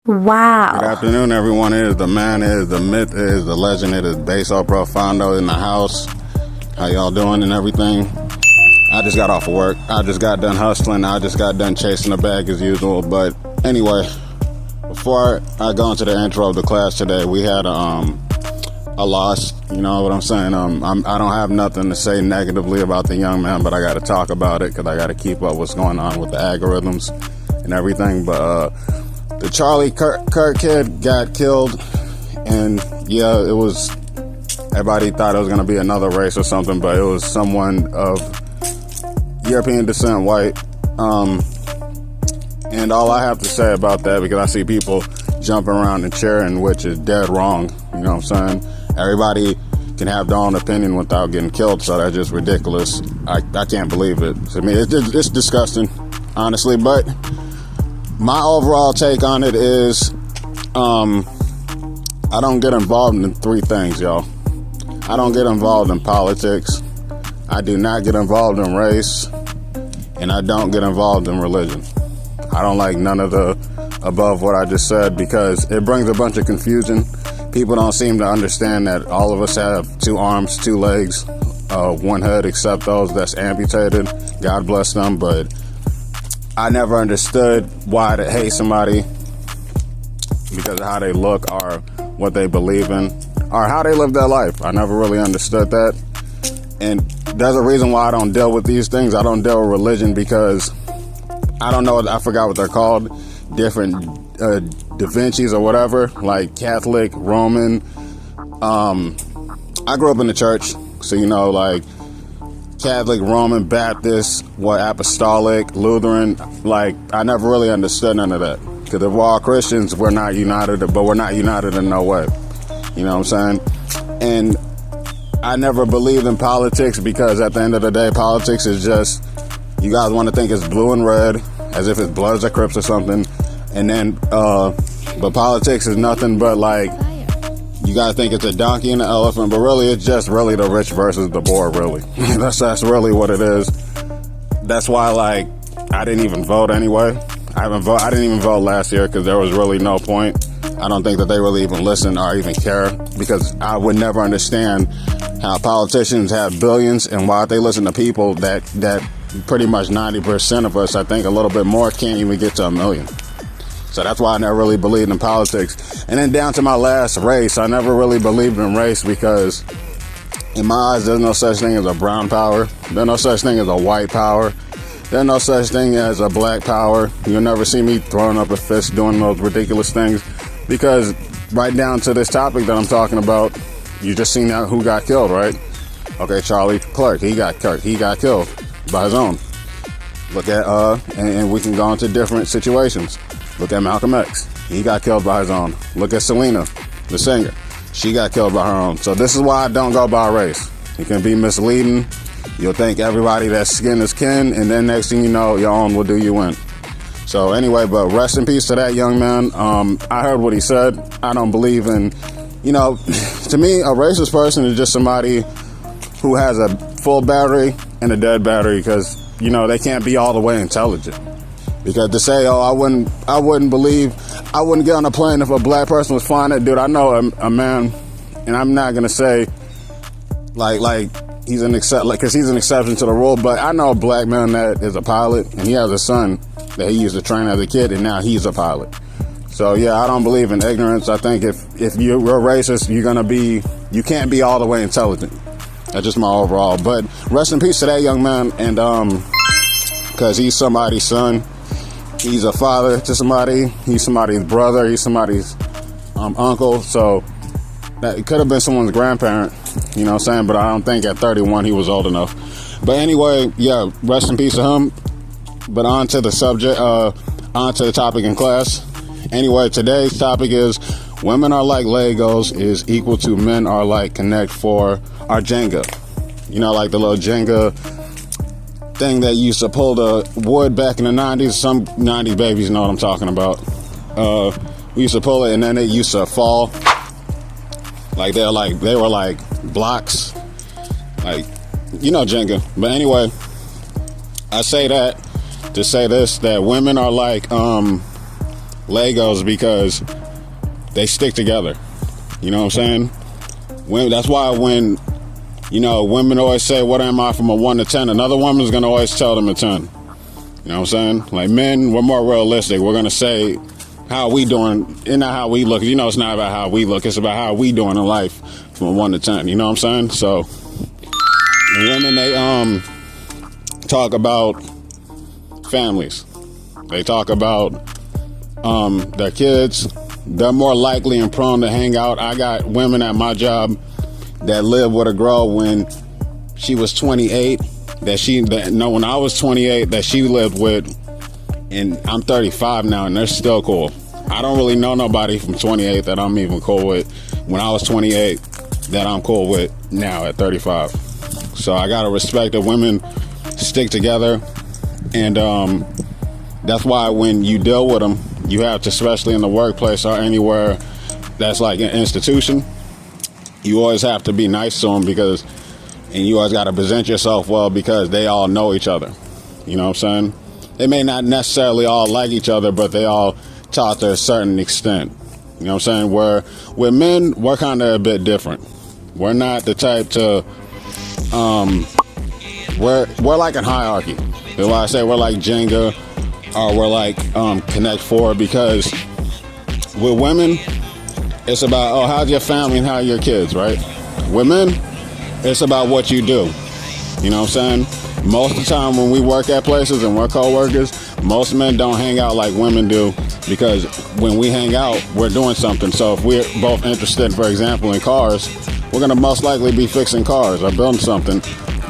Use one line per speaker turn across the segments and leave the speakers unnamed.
Wow.
Good afternoon, everyone. It is the man, it is the myth, it is the legend, it is Beso Profondo in the house. How y'all doing and everything? I just got off of work. I just got done hustling. I just got done chasing the bag as usual. But anyway, before I go into the intro of the class today, we had a loss. You know what I'm saying? I don't have nothing to say negatively about the young man, but I got to talk about it because I got to keep up what's going on with the algorithms and everything. But the Charlie Kirk kid got killed, and yeah, it was. Everybody thought it was gonna be another race or something, but it was someone of European descent, white. And all I have to say about that, because I see people jumping around and cheering, which is dead wrong. You know what I'm saying? Everybody can have their own opinion without getting killed, so that's just ridiculous. I can't believe it. I mean, it's disgusting, honestly. But my overall take on it is, I don't get involved in three things, y'all. I don't get involved in politics. I do not get involved in race. And I don't get involved in religion. I don't like none of the above what I just said because it brings a bunch of confusion. People don't seem to understand that all of us have two arms, two legs, one head, except those that's amputated. God bless them. But I never understood why to hate somebody because of how they look or what they believe in or how they live their life. I never really understood that. And there's a reason why I don't deal with these things. I don't deal with religion because I don't know. I forgot what they're called. Different Da Vinci's or whatever, like Catholic, Roman. I grew up in the church. So, you know, like Catholic, Roman, Baptist, Apostolic, Lutheran. Like, I never really understood none of that. Because if we're all Christians, we're not united, but we're not united in no way. You know what I'm saying? And I never believed in politics because at the end of the day, politics is just, you guys want to think it's blue and red, as if it's Bloods or Crips or something. And then, but politics is nothing but like, you guys think it's a donkey and an elephant, but really it's just really the rich versus the poor, really. That's really what it is. That's why, like, I didn't even vote anyway. I didn't even vote last year because there was really no point. I don't think that they really even listen or even care because I would never understand how politicians have billions and why they listen to people that pretty much 90% of us, I think a little bit more, can't even get to 1 million. So that's why I never really believed in politics. And then down to my last race, I never really believed in race because in my eyes, there's no such thing as a brown power. There's no such thing as a white power. There's no such thing as a black power. You'll never see me throwing up a fist doing those ridiculous things because right down to this topic that I'm talking about, you just seen out who got killed, right? Okay, Charlie Kirk, he got killed by his own. Look at, and we can go into different situations. Look at Malcolm X, he got killed by his own. Look at Selena, the singer, she got killed by her own. So this is why I don't go by race. It can be misleading. You'll think everybody that's skin is kin, and then next thing you know, your own will do you in. So anyway, but rest in peace to that young man. I heard what he said. I don't believe in, you know, to me, a racist person is just somebody who has a full battery and a dead battery because, you know, they can't be all the way intelligent. Because to say, oh, I wouldn't get on a plane if a black person was flying it. Dude, I know a man, and I'm not going to say, like, he's an exception to the rule, but I know a black man that is a pilot, and he has a son that he used to train as a kid, and now he's a pilot. So yeah, I don't believe in ignorance. I think if you're racist, you can't be all the way intelligent. That's just my overall. But rest in peace to that young man, and because he's somebody's son, he's a father to somebody, he's somebody's brother, he's somebody's uncle. So that it could have been someone's grandparent. You know what I'm saying? But I don't think at 31 he was old enough. But anyway, yeah, rest in peace to him. But on to the subject, on to the topic in class. Anyway, today's topic is women are like Legos is equal to men are like Connect 4 or Jenga. You know, like the little Jenga thing that used to pull the wood back in the 90s. Some 90s babies know what I'm talking about. We used to pull it and then it used to fall. Like they were like blocks. Like, you know, Jenga. But anyway, I say that to say this, that women are like Legos because they stick together. You know what I'm saying? That's why when, women always say, what am I from a 1 to 10? Another woman's going to always tell them a 10. You know what I'm saying? Like men, we're more realistic. We're going to say how we doing, and not how we look. It's not about how we look. It's about how we doing in life from a 1 to 10. You know what I'm saying? So women, they talk about families. They talk about their kids. They're more likely and prone to hang out. I got women at my job that lived with a girl when she was 28, when I was 28, that she lived with, and I'm 35 now, and they're still cool. I don't really know nobody from 28 that I'm even cool with when I was 28 that I'm cool with now at 35. So I gotta respect that women stick together, and that's why when you deal with them, you have to, especially in the workplace or anywhere that's like an institution, you always have to be nice to them and you always got to present yourself well because they all know each other. You know what I'm saying? They may not necessarily all like each other, but they all talk to a certain extent. You know what I'm saying? Where with men, we're kind of a bit different. We're not the type to, we're like a hierarchy. That's why I say we're like Jenga, or we're like Connect Four, because with women, it's about, how's your family and how are your kids, right? With men, it's about what you do. You know what I'm saying? Most of the time when we work at places and we're co-workers, most men don't hang out like women do, because when we hang out, we're doing something. So if we're both interested, for example, in cars, we're going to most likely be fixing cars or building something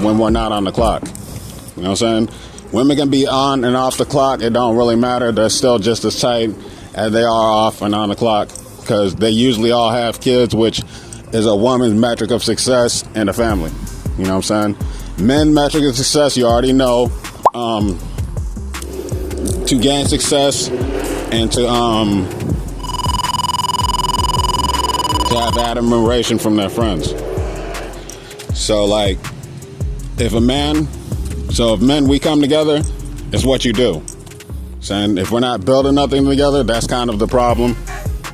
when we're not on the clock. You know what I'm saying? Women can be on and off the clock. It don't really matter. They're still just as tight as they are off and on the clock, because they usually all have kids, which is a woman's metric of success in a family. You know what I'm saying? Men metric of success, you already know, to gain success and to have admiration from their friends. So like, if men, we come together, it's what you do. Saying if we're not building nothing together, that's kind of the problem.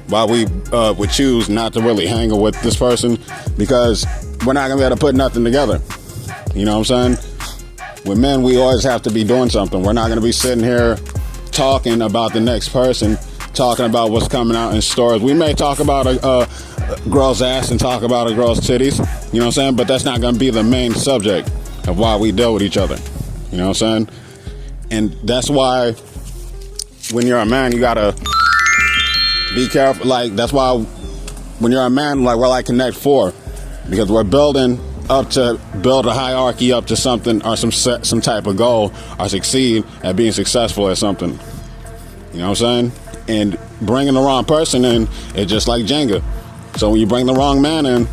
Why we would choose not to really hang with this person, because we're not gonna be able to put nothing together. You know what I'm saying? With men, we always have to be doing something. We're not gonna be sitting here talking about the next person, talking about what's coming out in stores. We may talk about a girl's ass and talk about a girl's titties. You know what I'm saying? But that's not gonna be the main subject of why we deal with each other. You know what I'm saying? And that's why when you're a man, you gotta be careful. Like, that's why when you're a man, like, we're like Connect Four, because we're building up to build a hierarchy up to something, or some type of goal, or succeed at being successful at something. You know what I'm saying? And bringing the wrong person in is just like Jenga. So when you bring the wrong man in,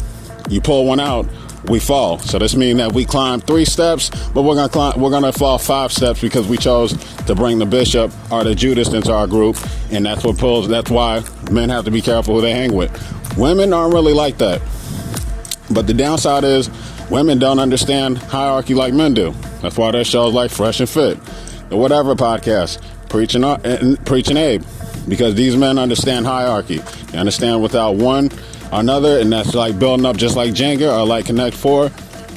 you pull one out, we fall. So this means that we climb 3 steps, but we're gonna fall 5 steps because we chose to bring the bishop or the Judas into our group, and that's why men have to be careful who they hang with. Women aren't really like that. But the downside is women don't understand hierarchy like men do. That's why there's shows like Fresh and Fit, the whatever podcast, Preaching Abe, because these men understand hierarchy. They understand without one or another, and that's like building up just like Jenga or like Connect Four,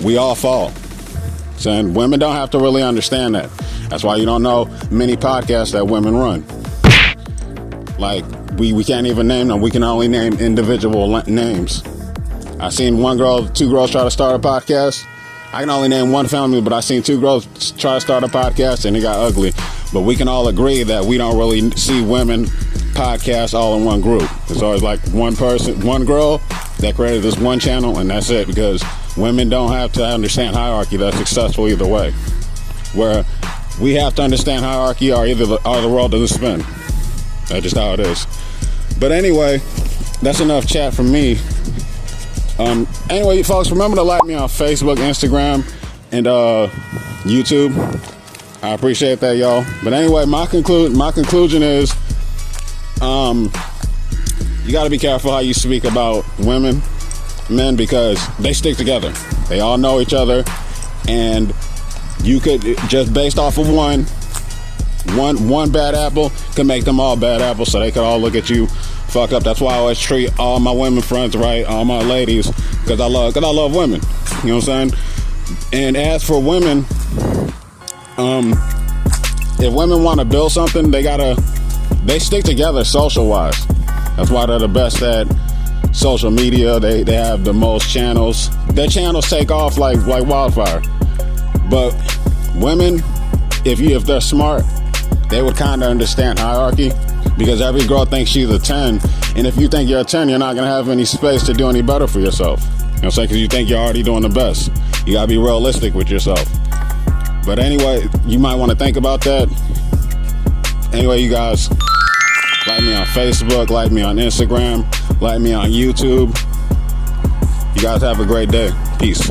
we all fall. So women don't have to really understand that. That's why you don't know many podcasts that women run. Like, we can't even name them. We can only name individual names. I seen 2 girls try to start a podcast. I can only name one family, but I seen 2 girls try to start a podcast and it got ugly. But we can all agree that we don't really see women podcasts all in one group. It's always like one girl that created this one channel, and that's it, because women don't have to understand hierarchy. That's successful either way. Where we have to understand hierarchy, or the world doesn't spin. That's just how it is. But anyway, that's enough chat from me. Anyway, folks, remember to like me on Facebook, Instagram, and YouTube. I appreciate that, y'all. But anyway, my conclusion is, you got to be careful how you speak about men, because they stick together. They all know each other, and you could, just based off of one, one bad apple can make them all bad apples, so they could all look at you fuck up. That's why I always treat all my women friends right, all my ladies, because I love women. You know what I'm saying? And as for women, if women want to build something, they stick together social wise. That's why they're the best at social media. They have the most channels. Their channels take off like wildfire. But women, if they're smart, they would kind of understand hierarchy, because every girl thinks she's a 10, and if you think you're a 10, you're not gonna have any space to do any better for yourself. You know what I'm saying? Because you think you're already doing the best. You gotta be realistic with yourself. But anyway, you might want to think about that. Anyway, you guys, like me on Facebook, like me on Instagram, like me on YouTube. You guys have a great day. Peace.